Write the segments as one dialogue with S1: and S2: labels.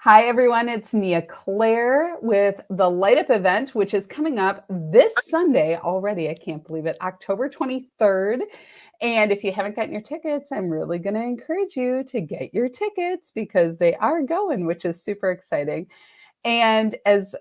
S1: Hi, everyone. It's Nia Claire with the Light Up event, which is coming up this Sunday already. I can't believe it, October 23rd. And if you haven't gotten your tickets, I'm really going to encourage you to get your tickets because they are going, which is super exciting. And as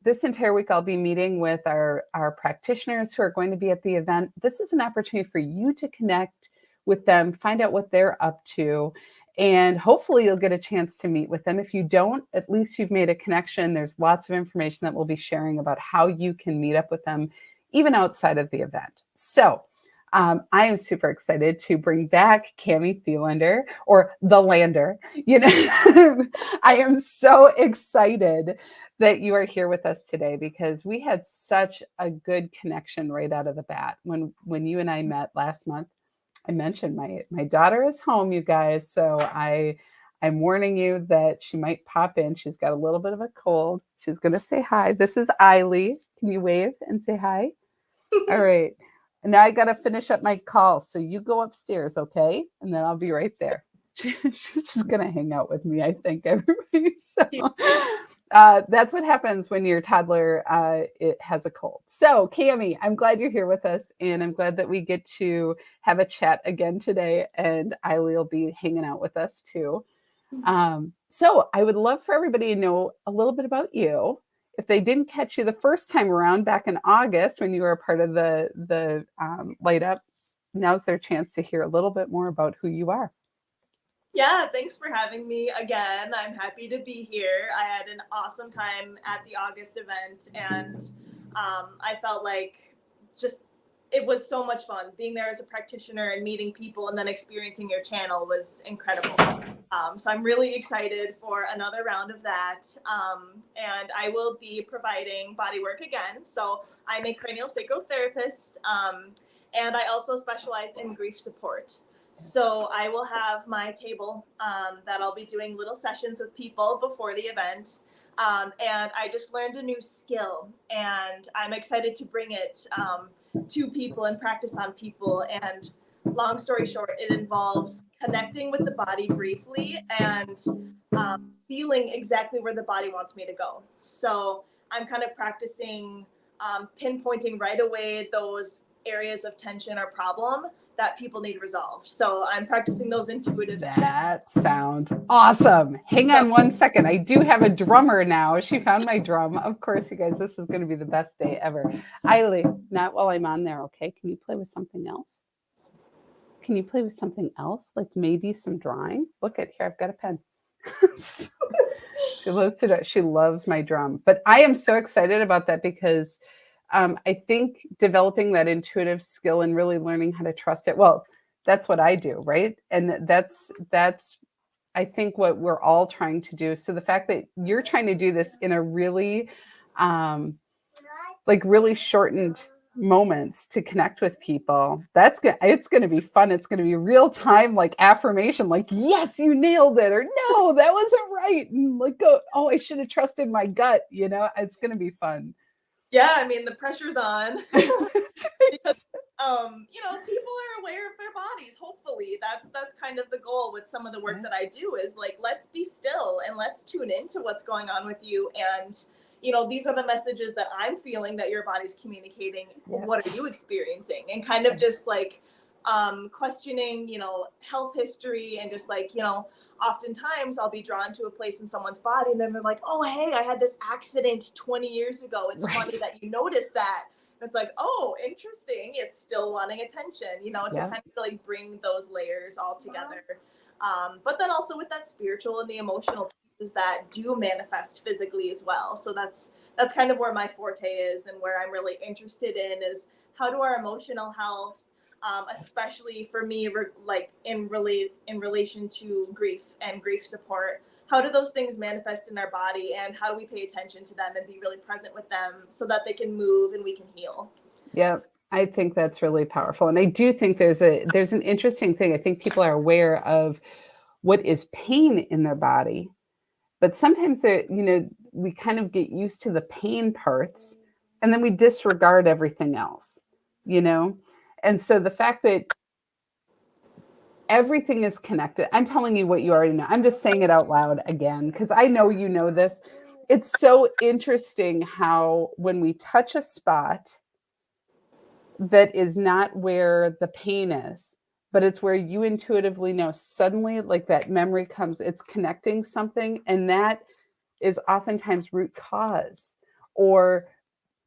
S1: this entire week, I'll be meeting with our practitioners who are going to be at the event. This is an opportunity for you to connect with them, find out what they're up to, and hopefully you'll get a chance to meet with them. If you don't, at least you've made a connection. There's lots of information that we'll be sharing about how you can meet up with them, even outside of the event. So I am super excited to bring back Cami Thelander, or the Lander. I am so excited that you are here with us today because we had such a good connection right out of the bat. When you and I met last month, I mentioned my daughter is home, you guys. So I'm warning you that she might pop in. She's got a little bit of a cold. She's going to say hi. This is Eiley. Can you wave and say hi? All right. And now I got to finish up my call. So you go upstairs, okay? And then I'll be right there. She's just going to hang out with me, I think, everybody. So that's what happens when your toddler it has a cold. So Cami, I'm glad you're here with us. And I'm glad that we get to have a chat again today. And Eiley will be hanging out with us too. So I would love for everybody to know a little bit about you. If they didn't catch you the first time around back in August when you were a part of the Light Up, now's their chance to hear a little bit more about who you are.
S2: Yeah, thanks for having me again. I'm happy to be here. I had an awesome time at the August event, and I felt like it was so much fun. Being there as a practitioner and meeting people and then experiencing your channel was incredible. So I'm really excited for another round of that. And I will be providing bodywork again. So I'm a Craniosacral Therapist, and I also specialize in grief support. So I will have my table that I'll be doing little sessions with people before the event. And I just learned a new skill, and I'm excited to bring it to people and practice on people. And long story short, it involves connecting with the body briefly and feeling exactly where the body wants me to go. So I'm kind of practicing pinpointing right away those areas of tension or problem that people need resolved. So I'm practicing those intuitive skills.
S1: That sounds awesome. Hang on one second. I do have a drummer now. She found my drum. Of course, you guys, this is going to be the best day ever. Eiley, not while I'm on there, okay? Can you play with something else? Can you play with something else? Like maybe some drawing? Look at here, I've got a pen. She loves to do it. She loves my drum. But I am so excited about that because I think developing that intuitive skill and really learning how to trust it. Well, that's what I do, right? And that's I think what we're all trying to do. So the fact that you're trying to do this in a really really shortened moments to connect with people, it's going to be fun. It's going to be real time, like affirmation, like, yes, you nailed it, or no, that wasn't right. And like, oh, I should have trusted my gut. It's going to be fun.
S2: Yeah, I mean, the pressure's on because, people are aware of their bodies. Hopefully that's kind of the goal with some of the work that I do is like, let's be still and let's tune into what's going on with you. And, these are the messages that I'm feeling that your body's communicating. Yeah. What are you experiencing? And kind of just like, questioning, health history and just like, oftentimes I'll be drawn to a place in someone's body and then they're like, oh, hey, I had this accident 20 years ago. It's funny that you noticed that. And it's like, oh, interesting. It's still wanting attention, to kind of like bring those layers all together. But then also with that spiritual and the emotional pieces that do manifest physically as well. So that's kind of where my forte is and where I'm really interested in is how do our emotional health, especially for me, like in relation to grief and grief support, how do those things manifest in our body and how do we pay attention to them and be really present with them so that they can move and we can heal?
S1: Yeah, I think that's really powerful. And I do think there's an interesting thing. I think people are aware of what is pain in their body, but sometimes we kind of get used to the pain parts and then we disregard everything else, And so the fact that everything is connected. I'm telling you what you already know. I'm just saying it out loud again because I know you know this. It's so interesting how when we touch a spot that is not where the pain is, but it's where you intuitively know, suddenly like that memory comes, it's connecting something, and that is oftentimes root cause or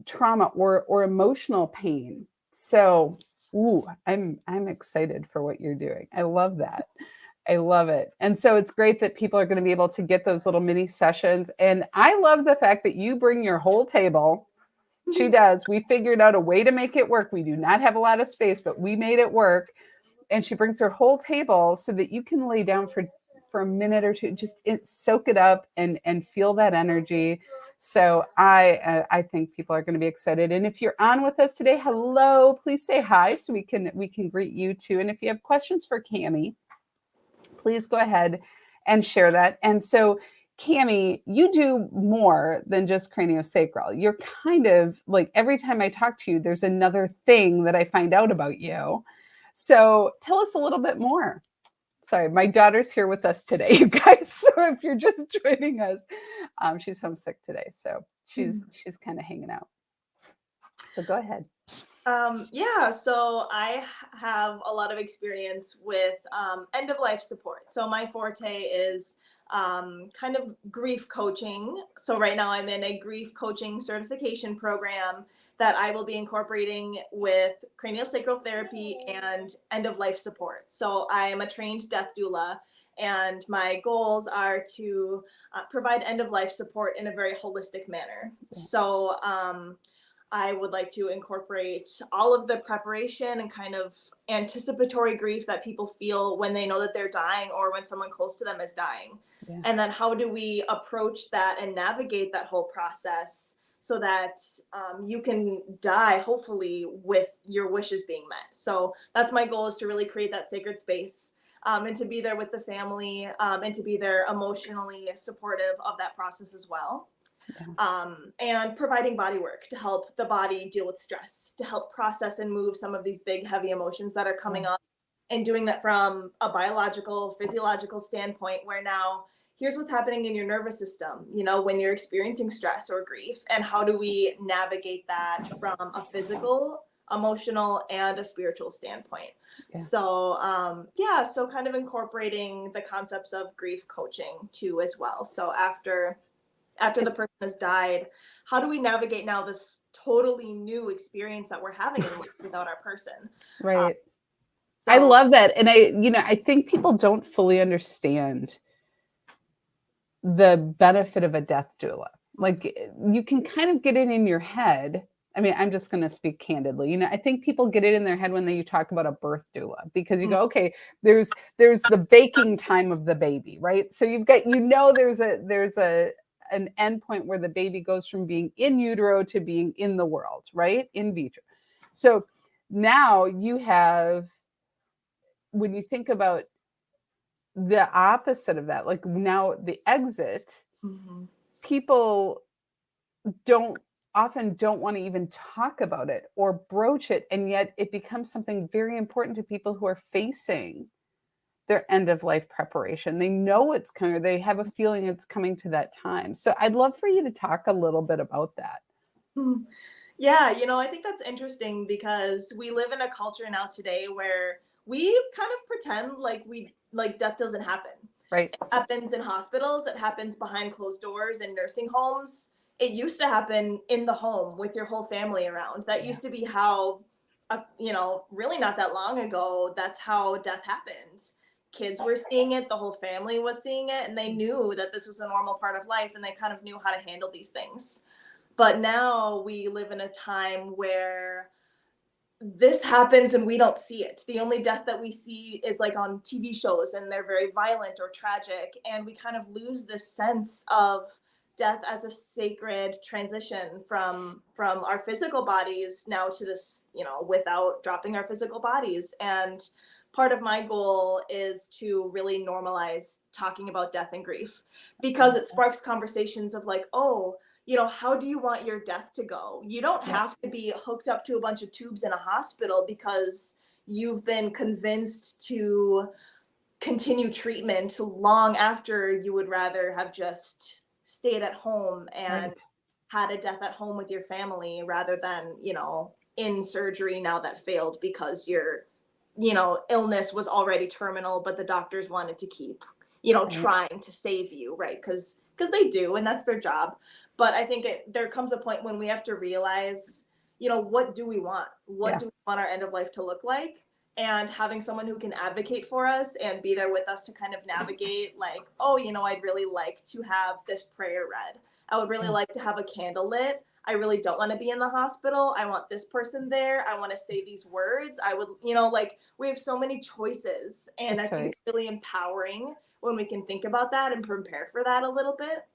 S1: trauma or emotional pain. So, I'm excited for what you're doing. I love that. I love it. And so it's great that people are going to be able to get those little mini sessions. And I love the fact that you bring your whole table. She does. We figured out a way to make it work. We do not have a lot of space, but we made it work. And she brings her whole table so that you can lay down for a minute or two, just soak it up and feel that energy. So I think people are going to be excited. And if you're on with us today, hello, please say hi so we can greet you too. And if you have questions for Cami, please go ahead and share that. And so, Cami, you do more than just craniosacral. You're kind of like, every time I talk to you, there's another thing that I find out about you. So tell us a little bit more. Sorry, my daughter's here with us today, you guys. So if you're just joining us, she's homesick today. So she's kind of hanging out. So go ahead.
S2: Yeah, so I have a lot of experience with end of life support. So my forte is kind of grief coaching. So right now I'm in a grief coaching certification program that I will be incorporating with craniosacral therapy and end of life support. So I am a trained death doula, and my goals are to provide end of life support in a very holistic manner. So I would like to incorporate all of the preparation and kind of anticipatory grief that people feel when they know that they're dying or when someone close to them is dying. Yeah. And then how do we approach that and navigate that whole process so that you can die, hopefully, with your wishes being met. So that's my goal, is to really create that sacred space and to be there with the family and to be there emotionally supportive of that process as well. Yeah. And providing body work to help the body deal with stress, to help process and move some of these big, heavy emotions that are coming up, and doing that from a biological, physiological standpoint, where now here's what's happening in your nervous system, you know, when you're experiencing stress or grief, and how do we navigate that from a physical, emotional, and a spiritual standpoint. Yeah. So, so kind of incorporating the concepts of grief coaching too as well. So after the person has died, how do we navigate now this totally new experience that we're having without our person?
S1: Right. I love that. And I think people don't fully understand the benefit of a death doula. Like, you can kind of get it in your head. I mean, I'm just going to speak candidly. I think people get it in their head when you talk about a birth doula, because you go, okay, there's the baking time of the baby, right? So you've got, there's an endpoint where the baby goes from being in utero to being in the world, right? In vitro. So now you have, when you think about the opposite of that, like now the exit, people often don't want to even talk about it or broach it. And yet it becomes something very important to people who are facing their end of life preparation. They know it's coming, or they have a feeling it's coming to that time. So I'd love for you to talk a little bit about that.
S2: Yeah, I think that's interesting, because we live in a culture now today where we kind of pretend like death doesn't happen.
S1: Right.
S2: It happens in hospitals. It happens behind closed doors in nursing homes. It used to happen in the home with your whole family around. That used to be how, really not that long ago, that's how death happened. Kids were seeing it, the whole family was seeing it, and they knew that this was a normal part of life, and they kind of knew how to handle these things. But now we live in a time where this happens and we don't see it. The only death that we see is like on TV shows, and they're very violent or tragic. And we kind of lose this sense of death as a sacred transition from our physical bodies now to this, without dropping our physical bodies. And part of my goal is to really normalize talking about death and grief, because it sparks conversations of like, oh, how do you want your death to go? You don't have to be hooked up to a bunch of tubes in a hospital because you've been convinced to continue treatment long after you would rather have just stayed at home and
S1: Right.
S2: had a death at home with your family rather than, in surgery now that failed because your, illness was already terminal, but the doctors wanted to keep,
S1: Right.
S2: trying to save you, right? Because they do, and that's their job. But I think there comes a point when we have to realize, what do we want? What
S1: Yeah.
S2: do we want our end of life to look like? And having someone who can advocate for us and be there with us to kind of navigate, like, oh, I'd really like to have this prayer read. I would really
S1: Yeah.
S2: like to have a candle lit. I really don't want to be in the hospital. I want this person there. I want to say these words. I would, like, we have so many choices. And I
S1: That's
S2: think
S1: right.
S2: it's really empowering when we can think about that and prepare for that a little bit.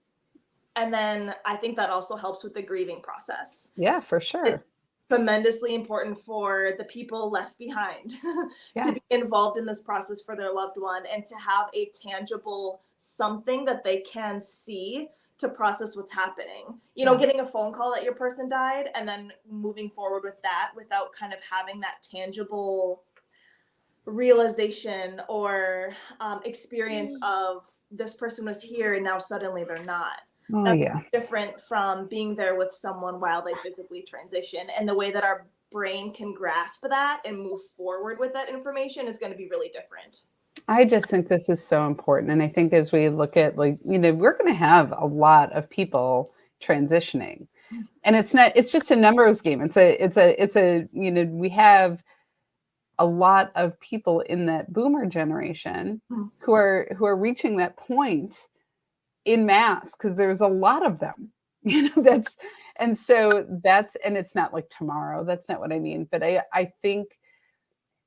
S2: And then I think that also helps with the grieving process.
S1: Yeah, for
S2: It's
S1: sure.
S2: tremendously important for the people left behind to
S1: Yeah.
S2: be involved in this process for their loved one and to have a tangible something that they can see to process what's happening.
S1: Yeah.
S2: Getting a phone call that your person died and then moving forward with that without kind of having that tangible realization or experience of this person was here and now suddenly they're not.
S1: Oh,
S2: That's
S1: yeah.
S2: different from being there with someone while they physically transition. And the way that our brain can grasp that and move forward with that information is going to be really different.
S1: I just think this is so important. And I think as we look at, like, we're going to have a lot of people transitioning. And it's just a numbers game. We have a lot of people in that boomer generation who are reaching that point in mass, because there's a lot of them. And it's not like tomorrow. That's not what I mean. But I think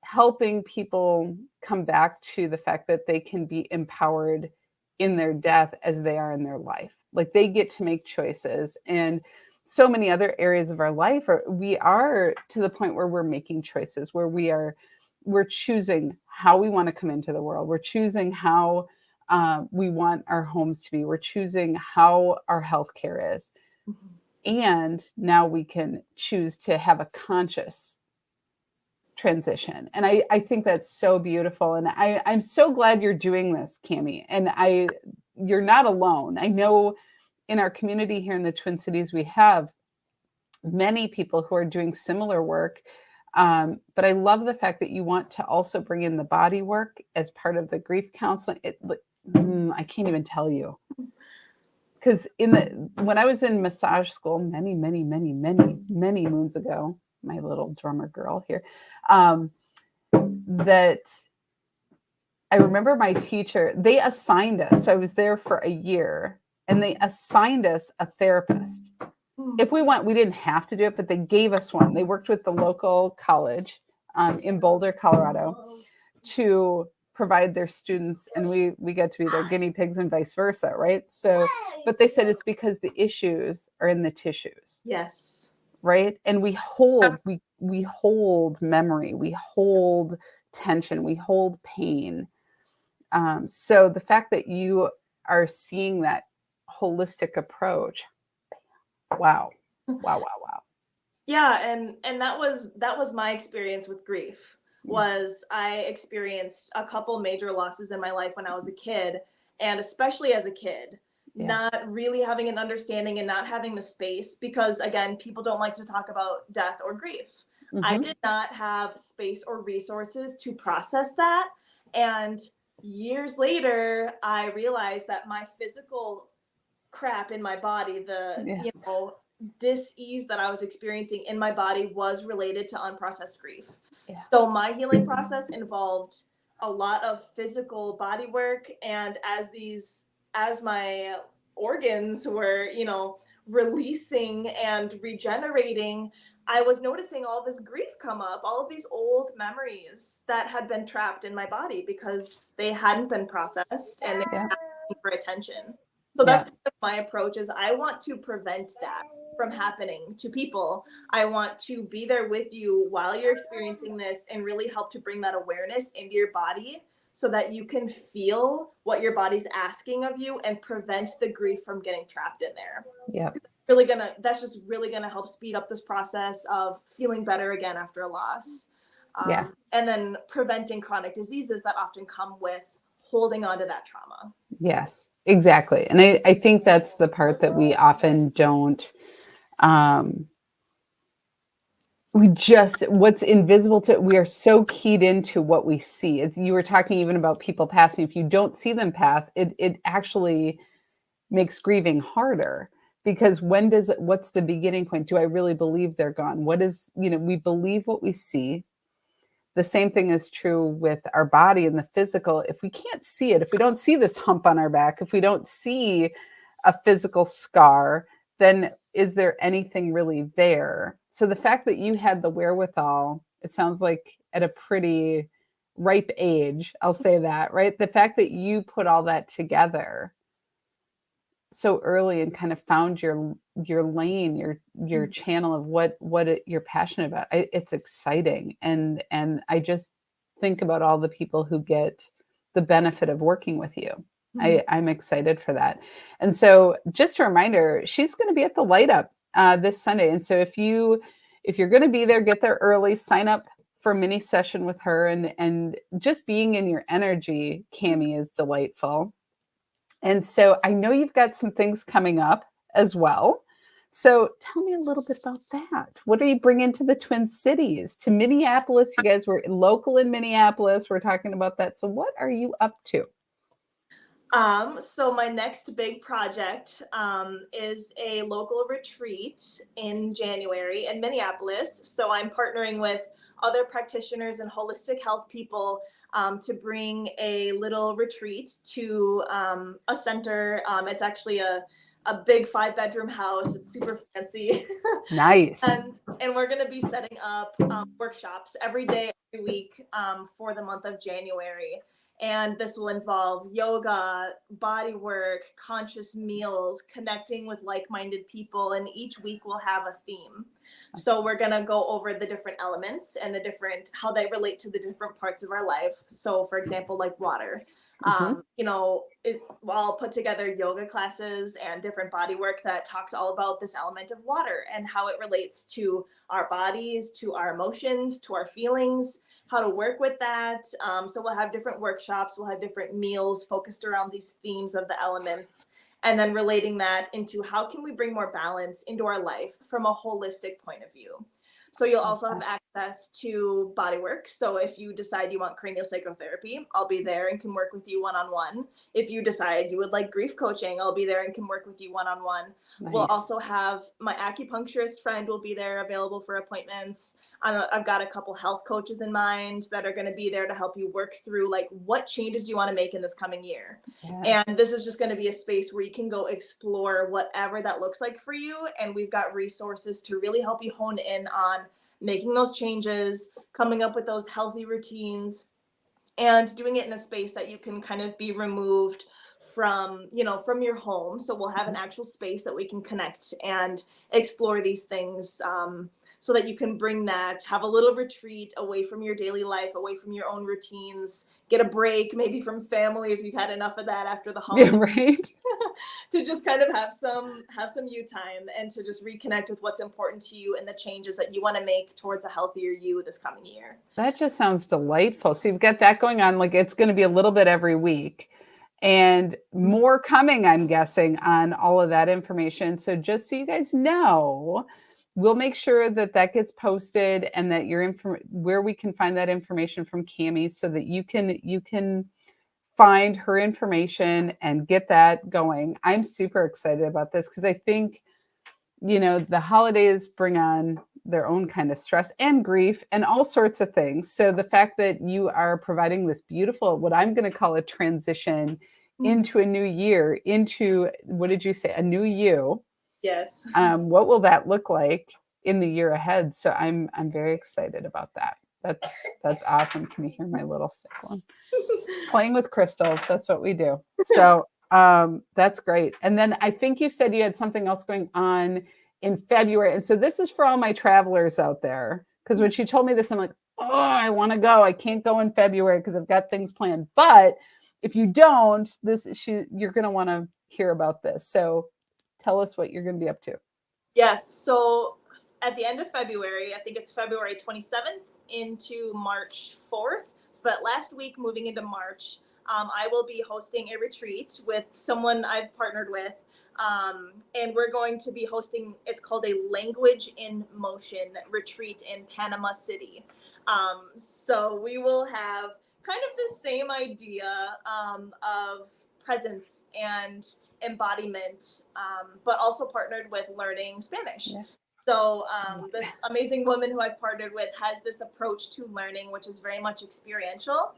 S1: helping people come back to the fact that they can be empowered in their death as they are in their life. Like, they get to make choices. And so many other areas of our life we are to the point where we're making choices, where we're choosing how we want to come into the world. We're choosing how we want our homes to be. We're choosing how our healthcare is. And now we can choose to have a conscious transition. And I think that's so beautiful. And I'm so glad you're doing this, Cami. And you're not alone. I know in our community here in the Twin Cities, we have many people who are doing similar work. But I love the fact that you want to also bring in the body work as part of the grief counseling. I can't even tell you. Because when I was in massage school many, many, many, many, many moons ago, my little drummer girl here, that I remember my teacher, they assigned us. So I was there for a year, and they assigned us a therapist. If we went, we didn't have to do it, but they gave us one. They worked with the local college in Boulder, Colorado, to provide their students, and we get to be their guinea pigs and vice versa, right? So, but they said it's because the issues are in the tissues.
S2: Yes.
S1: Right? And we hold memory, we hold tension, we hold pain. So the fact that you are seeing that holistic approach, wow.
S2: Yeah, and that was my experience with grief. Was I experienced a couple major losses in my life when I was a kid, and especially as a kid, not really having an understanding and not having the space, because again, people don't like to talk about death or grief. I did not have space or resources to process that. And years later, I realized that my physical crap in my body, the dis-ease that I was experiencing in my body, was related to unprocessed grief. So my healing process involved a lot of physical body work, and as my organs were, releasing and regenerating, I was noticing all this grief come up, all of these old memories that had been trapped in my body because they hadn't been processed and they were asking for attention. So that's kind of my approach. Is I want to prevent that from happening to people. I want to be there with you while you're experiencing this and really help to bring that awareness into your body so that you can feel what your body's asking of you and prevent the grief from getting trapped in there. That's just really gonna help speed up this process of feeling better again after a loss.
S1: Yeah.
S2: And then preventing chronic diseases that often come with holding on to that trauma.
S1: Yes, exactly. And I think that's the part that we often don't, um, what's invisible to, we are so keyed into what we see. It's, you were talking even about people passing. If you don't see them pass, it actually makes grieving harder, because what's the beginning point? Do I really believe they're gone? What is, we believe what we see. The same thing is true with our body and the physical. If we can't see it, if we don't see this hump on our back, if we don't see a physical scar, then is there anything really there? So the fact that you had the wherewithal, it sounds like at a pretty ripe age, I'll say that, right? The fact that you put all that together so early and kind of found your lane, your channel of what you're passionate about. It's exciting, and I just think about all the people who get the benefit of working with you. I'm excited for that. And so, just a reminder, she's going to be at the Light Up this Sunday. And so, if you're going to be there, get there early. Sign up for a mini session with her, and just being in your energy, Cami, is delightful. And so I know you've got some things coming up as well. So tell me a little bit about that. What are you bringing to the Twin Cities, to Minneapolis? You guys were local in Minneapolis. We're talking about that. So what are you up to?
S2: So my next big project is a local retreat in January in Minneapolis. So I'm partnering with other practitioners and holistic health people to bring a little retreat to a center. It's actually a big 5-bedroom house. It's super fancy.
S1: Nice.
S2: And we're going to be setting up workshops every day, every week for the month of January. And this will involve yoga, body work, conscious meals, connecting with like-minded people. And each week we'll have a theme. So we're going to go over the different elements and how they relate to the different parts of our life. So for example, like water, I'll put together yoga classes and different body work that talks all about this element of water and how it relates to our bodies, to our emotions, to our feelings, how to work with that. So we'll have different workshops, we'll have different meals focused around these themes of the elements, and then relating that into how can we bring more balance into our life from a holistic point of view. So you'll also have access to body work. So if you decide you want craniosacral therapy, I'll be there and can work with you one-on-one. If you decide you would like grief coaching, I'll be there and can work with you one-on-one. Nice. We'll also have my acupuncturist friend will be there available for appointments. I've got a couple health coaches in mind that are going to be there to help you work through like what changes you want to make in this coming year. Yeah. And this is just going to be a space where you can go explore whatever that looks like for you. And we've got resources to really help you hone in on making those changes, coming up with those healthy routines, and doing it in a space that you can kind of be removed from your home. So we'll have an actual space that we can connect and explore these things, so that you can bring that, have a little retreat away from your daily life, away from your own routines, get a break maybe from family if you've had enough of that after the holiday.
S1: Yeah, right.
S2: To just kind of have some you time and to just reconnect with what's important to you and the changes that you want to make towards a healthier you this coming year.
S1: That just sounds delightful. So you've got that going on. Like it's going to be a little bit every week, and more coming, I'm guessing, on all of that information. So just so you guys know, we'll make sure that gets posted and that where we can find that information from Cami, so that you can find her information and get that going. I'm super excited about this because I think, the holidays bring on their own kind of stress and grief and all sorts of things. So the fact that you are providing this beautiful, what I'm going to call a transition into a new year, into, what did you say, a new you?
S2: Yes.
S1: What will that look like in the year ahead? So I'm very excited about that. That's awesome. Can you hear my little sick one? Playing with crystals. That's what we do. So that's great. And then I think you said you had something else going on in February. And so this is for all my travelers out there, because when she told me this, I'm like, oh, I want to go. I can't go in February because I've got things planned. But if you don't, you're going to want to hear about this. So tell us what you're going to be up to.
S2: Yes. So at the end of February, I think it's February 27th into March 4th. So that last week moving into March, I will be hosting a retreat with someone I've partnered with. And we're going to be hosting, it's called a Language in Motion retreat in Panama City. So we will have kind of the same idea of presence and embodiment, but also partnered with learning Spanish.
S1: Yeah.
S2: So this amazing woman who I've partnered with has this approach to learning, which is very much experiential,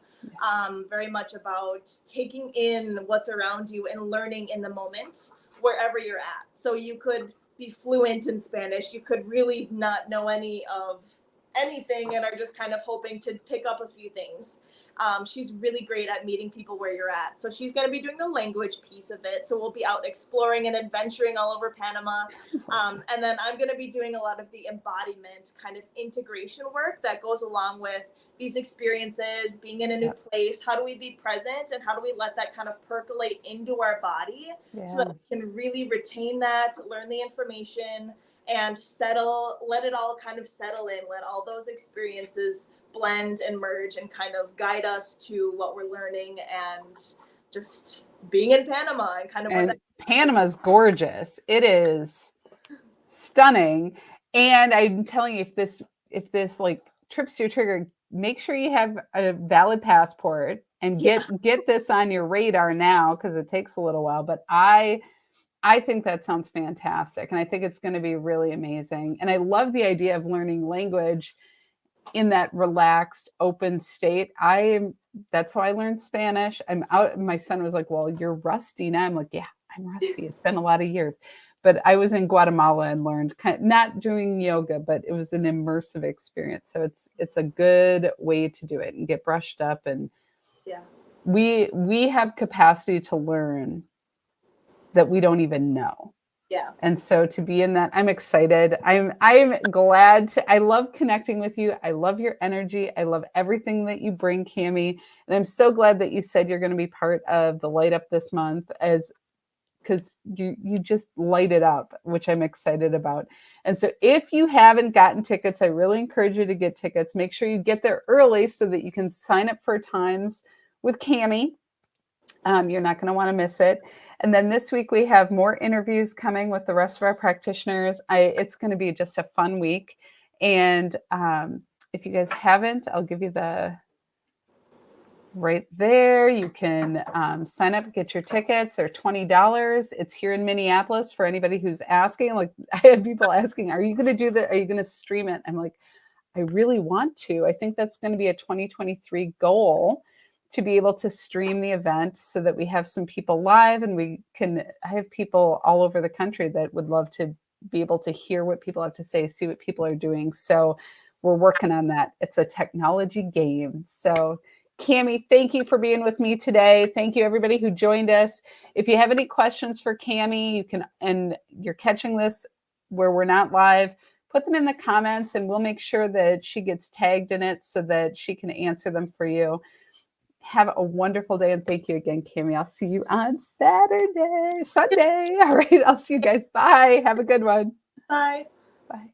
S2: very much about taking in what's around you and learning in the moment wherever you're at. So you could be fluent in Spanish, you could really not know any of anything and are just kind of hoping to pick up a few things. She's really great at meeting people where you're at. So she's going to be doing the language piece of it. So we'll be out exploring and adventuring all over Panama. And then I'm going to be doing a lot of the embodiment kind of integration work that goes along with these experiences, being in a new place. How do we be present and how do we let that kind of percolate into our body so that we can really retain that, learn the information, and let it all kind of settle in, let all those experiences blend and merge and kind of guide us to what we're learning and just being in Panama and kind of
S1: and Panama's gorgeous. It is stunning. And I'm telling you, if this like trips your trigger, make sure you have a valid passport and get this on your radar now, because it takes a little while. But I think that sounds fantastic. And I think it's going to be really amazing. And I love the idea of learning language in that relaxed, open state. That's how I learned Spanish. I'm out. My son was like, well, you're rusty now. I'm like, yeah, I'm rusty. It's been a lot of years. But I was in Guatemala and learned, not doing yoga, but it was an immersive experience. So it's a good way to do it and get brushed up. And we have capacity to learn that we don't even know.
S2: Yeah.
S1: And so to be in that, I'm excited. I'm glad I love connecting with you. I love your energy. I love everything that you bring, Cami. And I'm so glad that you said you're going to be part of the Light Up this month, because you just light it up, which I'm excited about. And so if you haven't gotten tickets, I really encourage you to get tickets. Make sure you get there early so that you can sign up for times with Cami. You're not going to want to miss it. And then this week we have more interviews coming with the rest of our practitioners. It's going to be just a fun week. And if you guys haven't, I'll give you the right there. You can sign up, get your tickets. They're $20. It's here in Minneapolis for anybody who's asking. Like, I had people asking, are you going to do that? Are you going to stream it? I'm like, I really want to. I think that's going to be a 2023 goal, to be able to stream the event so that we have some people live, and I have people all over the country that would love to be able to hear what people have to say, see what people are doing. So we're working on that. It's a technology game. So Cami, thank you for being with me today. Thank you everybody who joined us. If you have any questions for Cami, you can, and you're catching this where we're not live, put them in the comments and we'll make sure that she gets tagged in it so that she can answer them for you. Have a wonderful day. And thank you again, Cami. I'll see you on Sunday. All right. I'll see you guys. Bye. Have a good one.
S2: Bye.
S1: Bye.